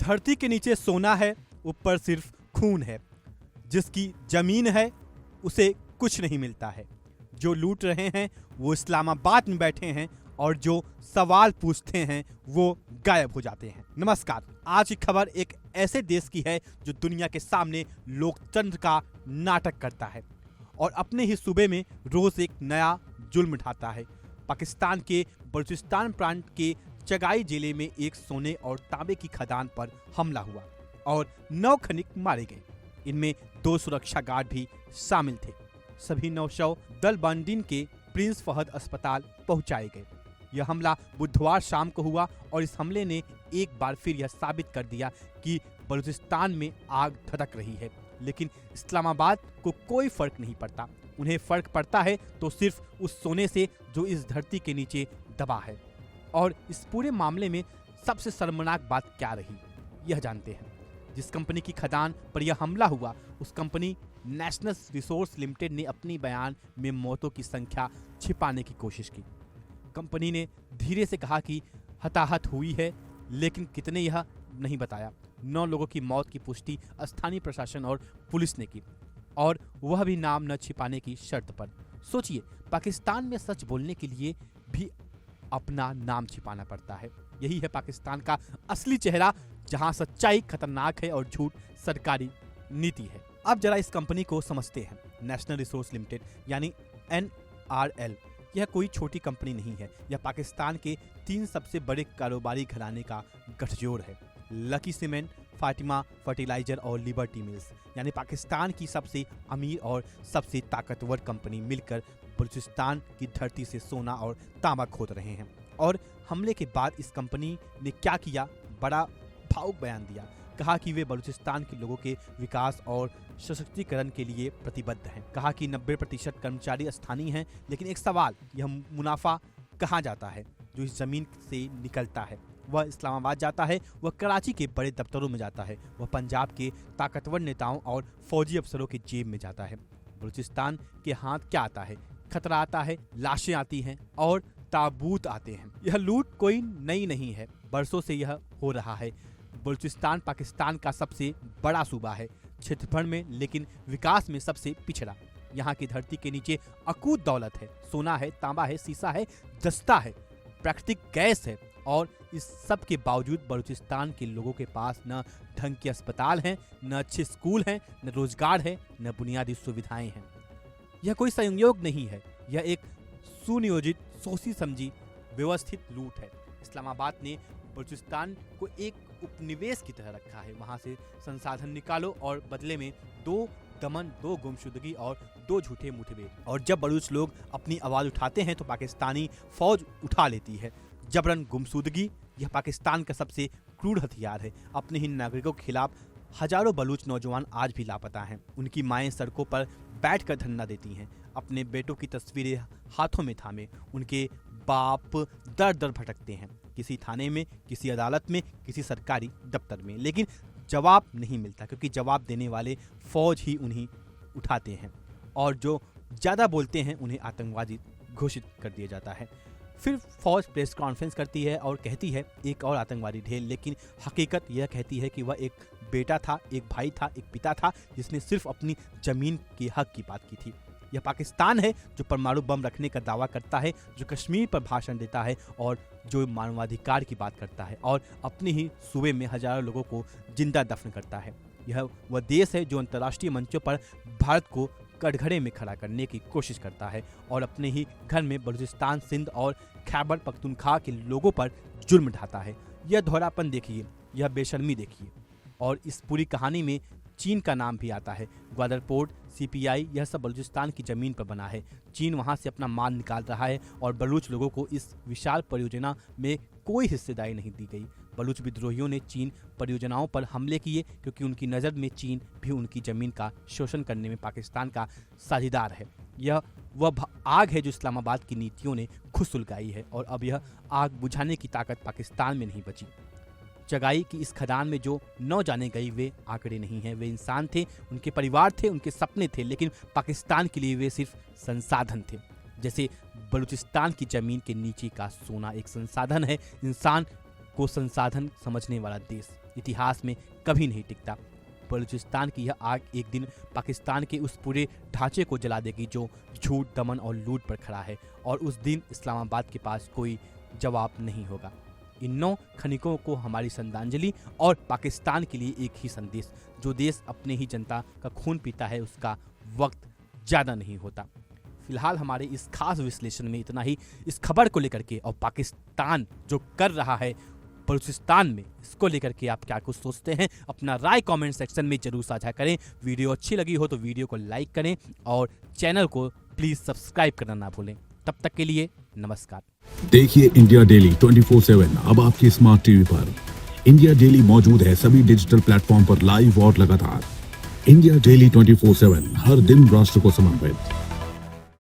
धरती के नीचे सोना है, ऊपर सिर्फ खून है। जिसकी जमीन है उसे कुछ नहीं मिलता है। जो लूट रहे हैं वो इस्लामाबाद में बैठे हैं और जो सवाल पूछते हैं वो गायब हो जाते हैं। नमस्कार, आज की खबर एक ऐसे देश की है जो दुनिया के सामने लोकतंत्र का नाटक करता है और अपने ही सूबे में रोज एक नया जुल्म ढाता है। पाकिस्तान के बलूचिस्तान प्रांत के चगाई जिले में एक सोने और तांबे की खदान पर हमला हुआ और 9 खनिक मारे गए। इनमें 2 सुरक्षा गार्ड भी शामिल थे। सभी 9 शव दलबंदीन के प्रिंस फहद अस्पताल पहुंचाए गए। यह हमला बुधवार शाम को हुआ और इस हमले ने एक बार फिर यह साबित कर दिया कि बलूचिस्तान में आग धधक रही है, लेकिन इस्लामाबाद को कोई फर्क नहीं पड़ता। उन्हें फर्क पड़ता है तो सिर्फ उस सोने से जो इस धरती के नीचे दबा है। और इस पूरे मामले में सबसे शर्मनाक बात क्या रही, यह जानते हैं। जिस कंपनी की खदान पर यह हमला हुआ, उस कंपनी नेशनल रिसोर्स लिमिटेड ने अपनी बयान में मौतों की संख्या छिपाने की कोशिश की। कंपनी ने धीरे से कहा कि हताहत हुई है, लेकिन कितने यह नहीं बताया। 9 लोगों की मौत की पुष्टि स्थानीय प्रशासन और पुलिस ने की, और वह भी नाम न छिपाने की शर्त पर। सोचिए, पाकिस्तान में सच बोलने के लिए भी अपना नाम छिपाना पड़ता है। यही है पाकिस्तान का असली चेहरा, जहां सच्चाई खतरनाक है और झूठ सरकारी नीति है। अब जरा इस कंपनी को समझते हैं। नेशनल रिसोर्स लिमिटेड यानी NRL, यह कोई छोटी कंपनी नहीं है। यह पाकिस्तान के 3 सबसे बड़े कारोबारी घराने का गठजोड़ है। लकी सीमेंट, फातिमा फर्टिलाइजर और लिबर्टी मिल्स यानी पाकिस्तान की सबसे अमीर और सबसे ताकतवर कंपनी मिलकर बलूचिस्तान की धरती से सोना और तांबा खोद रहे हैं। और हमले के बाद इस कंपनी ने क्या किया? बड़ा भावुक बयान दिया। कहा कि वे बलूचिस्तान के लोगों के विकास और सशक्तिकरण के लिए प्रतिबद्ध हैं। कहा कि 90% कर्मचारी स्थानीय हैं, लेकिन एक सवाल, यह मुनाफा कहाँ जाता है जो इस जमीन से निकलता है? वह इस्लामाबाद जाता है, वह कराची के बड़े दफ्तरों में जाता है, वह पंजाब के ताकतवर नेताओं और फौजी अफसरों के जेब में जाता है। बलूचिस्तान के हाथ क्या आता है? खतरा आता है, लाशें आती हैं और ताबूत आते हैं। यह लूट कोई नई नहीं है, बरसों से यह हो रहा है। बलूचिस्तान पाकिस्तान का सबसे बड़ा सूबा है क्षेत्रफल में, लेकिन विकास में सबसे पिछड़ा। यहाँ की धरती के नीचे अकूत दौलत है। सोना है, तांबा है, सीसा है, जस्ता है, प्राकृतिक गैस है, और इस सब के बावजूद बलूचिस्तान के लोगों के पास न ढंग के अस्पताल हैं, न अच्छे स्कूल हैं, न रोजगार है, न बुनियादी सुविधाएं हैं। यह कोई संयोग नहीं है, यह एक सुनियोजित, सोची समझी, व्यवस्थित लूट है। इस्लामाबाद ने बलूचिस्तान को एक उपनिवेश की तरह रखा है। वहां से संसाधन निकालो और बदले में 2 दमन, 2 गुमशुदगी और 2 झूठे मुठभेड़। और जब बलूच लोग अपनी आवाज उठाते हैं तो पाकिस्तानी फौज उठा लेती है। जबरन गुमशुदगी, यह पाकिस्तान का सबसे क्रूर हथियार है। अपने ही नागरिकों के खिलाफ हजारों बलूच नौजवान आज भी लापता हैं। उनकी माएं सड़कों पर बैठकर धरना देती हैं, अपने बेटों की तस्वीरें हाथों में थामे। उनके बाप दर दर भटकते हैं, किसी थाने में, किसी अदालत में, किसी सरकारी दफ्तर में, लेकिन जवाब नहीं मिलता, क्योंकि जवाब देने वाले फौज ही उन्हें उठाते हैं और जो ज़्यादा बोलते हैं उन्हें आतंकवादी घोषित कर दिया जाता है। फिर फौज प्रेस कॉन्फ्रेंस करती है और कहती है एक और आतंकवादी ढेर, लेकिन हकीकत यह कहती है कि वह एक बेटा था, एक भाई था, एक पिता था, जिसने सिर्फ अपनी जमीन के हक की बात की थी। यह पाकिस्तान है जो परमाणु बम रखने का दावा करता है, जो कश्मीर पर भाषण देता है और जो मानवाधिकार की बात करता है और अपने ही सूबे में हजारों लोगों को जिंदा दफन करता है। यह वह देश है जो अंतर्राष्ट्रीय मंचों पर भारत को कटघरे में खड़ा करने की कोशिश करता है और अपने ही घर में बलूचिस्तान, सिंध और खैबर पख्तूनख्वा के लोगों पर जुर्म ढाता है। यह दोहरापन देखिए, यह बेशर्मी देखिए। और इस पूरी कहानी में चीन का नाम भी आता है। ग्वादर पोर्ट, CPI, यह सब बलूचिस्तान की जमीन पर बना है। चीन वहां से अपना माल निकाल रहा है और बलूच लोगों को इस विशाल परियोजना में कोई हिस्सेदारी नहीं दी गई। बलूच विद्रोहियों ने चीन परियोजनाओं पर हमले किए क्योंकि उनकी नज़र में चीन भी उनकी जमीन का शोषण करने में पाकिस्तान का साझेदार है। यह वह आग है जो इस्लामाबाद की नीतियों ने खुद सुलगाई है और अब यह आग बुझाने की ताकत पाकिस्तान में नहीं बची। चगाई की इस खदान में जो 9 जाने गई वे आंकड़े नहीं हैं, वे इंसान थे, उनके परिवार थे, उनके सपने थे, लेकिन पाकिस्तान के लिए वे सिर्फ संसाधन थे। जैसे बलूचिस्तान की जमीन के नीचे का सोना एक संसाधन है, इंसान को संसाधन समझने वाला देश इतिहास में कभी नहीं टिकता। बलूचिस्तान की यह आग एक दिन पाकिस्तान के उस पूरे ढांचे को जला देगी जो झूठ, दमन और लूट पर खड़ा है, और उस दिन इस्लामाबाद के पास कोई जवाब नहीं होगा। इन 9 खनिकों को हमारी श्रद्धांजलि और पाकिस्तान के लिए एक ही संदेश, जो देश अपने ही जनता का खून पीता है उसका वक्त ज़्यादा नहीं होता। फिलहाल हमारे इस खास विश्लेषण में इतना ही। इस खबर को लेकर के और पाकिस्तान जो कर रहा है बलूचिस्तान में, इसको लेकर के आप क्या कुछ सोचते हैं, अपना राय कमेंट सेक्शन में जरूर साझा करें। वीडियो अच्छी लगी हो तो वीडियो को लाइक करें और चैनल को प्लीज़ सब्सक्राइब करना ना भूलें। तब तक के लिए नमस्कार। देखिए इंडिया डेली 24/7 अब आपकी स्मार्ट टीवी पर। इंडिया डेली मौजूद है सभी डिजिटल प्लेटफॉर्म पर लाइव और लगातार। इंडिया डेली 24/7 हर दिन राष्ट्र को समर्पित।